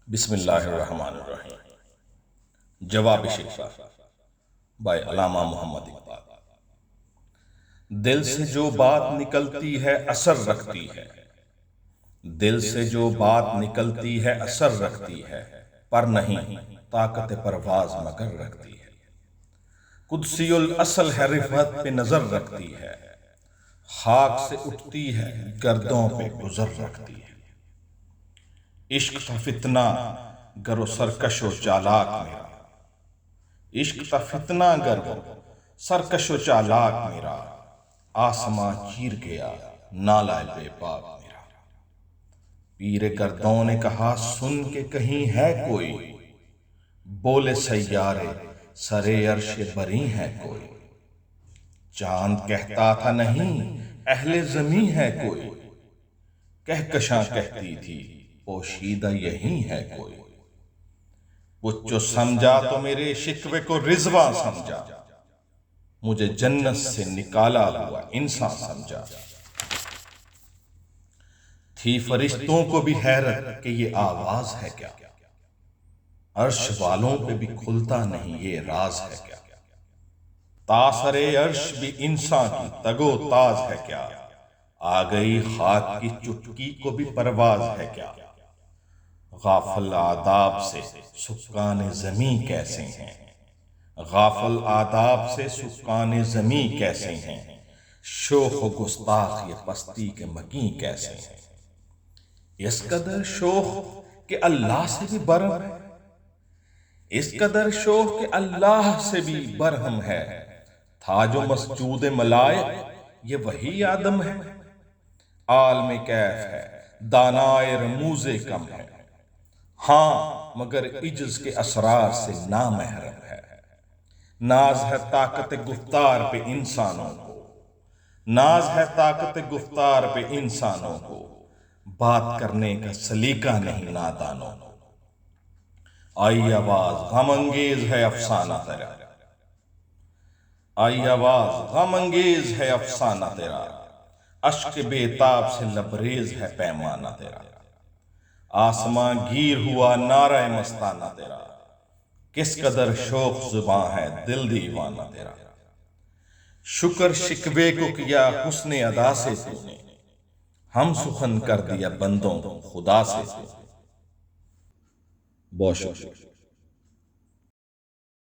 بسم اللہ الرحمن الرحیم۔ جواب شکوہ بائے علامہ محمد اقبال۔ دل سے جو بات نکلتی ہے اثر رکھتی ہے، دل سے جو بات نکلتی ہے اثر رکھتی ہے، پر نہیں طاقت پرواز مگر رکھتی ہے۔ قدسی الاصل ہے رفعت پہ نظر رکھتی ہے، خاک سے اٹھتی ہے گردوں پہ گزر رکھتی ہے۔ عشق تھا فتنہ گر و سرکش و چالاک میرا، عشق تھا فتنہ گر و سرکش و چالاک میرا، آسماں چیر گیا نالہ بے باک میرا۔ پیر گردوں نے کہا سن کے کہیں ہے کوئی، بولے سیارے سرے عرش بری ہے کوئی۔ چاند کہتا تھا نہیں اہل زمیں ہے کوئی، کہکشاں کہتی تھی پوشیدہ یہیں ہے کوئی۔ پچو سمجھا تو میرے شکوے کو رضواں سمجھا، مجھے جنت سے نکالا ہوا انسان سمجھا۔ تھی فرشتوں کو بھی حیرت کہ یہ آواز ہے کیا، عرش والوں پہ بھی کھلتا نہیں یہ راز ہے کیا۔ تاثر عرش بھی انسان کی تگ و تاز ہے کیا، آ گئی خاک کی چٹکی کو بھی پرواز ہے کیا۔ غافل آداب سے سکان زمیں کیسے ہیں، غافل آداب سے سکان زمیں کیسے ہیں، شوخ و گستاخ یہ پستی کے مکیں کیسے ہیں۔ اس قدر شوخ کہ اللہ سے بھی برہم ہے، اس قدر شوخ کہ اللہ سے بھی برہم ہے۔ تھا جو مسجود ملائک یہ وہی آدم ہے، عالم کیف ہے دانائے رموز کم ہے، ہاں مگر عجز کے اسرار سے نامحرم ہے۔ ناز ہے طاقت گفتار پہ انسانوں کو، ناز ہے طاقت گفتار پہ انسانوں کو، بات کرنے کا سلیقہ نہیں نادانوں کو۔ آئی آواز غم انگیز ہے افسانہ تیرا، آئی آواز غم انگیز ہے افسانہ تیرا، اشک بے تاب سے لبریز ہے پیمانہ تیرا۔ آسماں گیر ہوا نعرہ مستانہ تیرا، کس قدر شوق زباں ہے دل دیوانہ تیرا۔ شکر شکوے کو کیا حسن ادا سے تو نے، ہم سخن کر دیا بندوں خدا سے تو نے۔ بہت شکریہ۔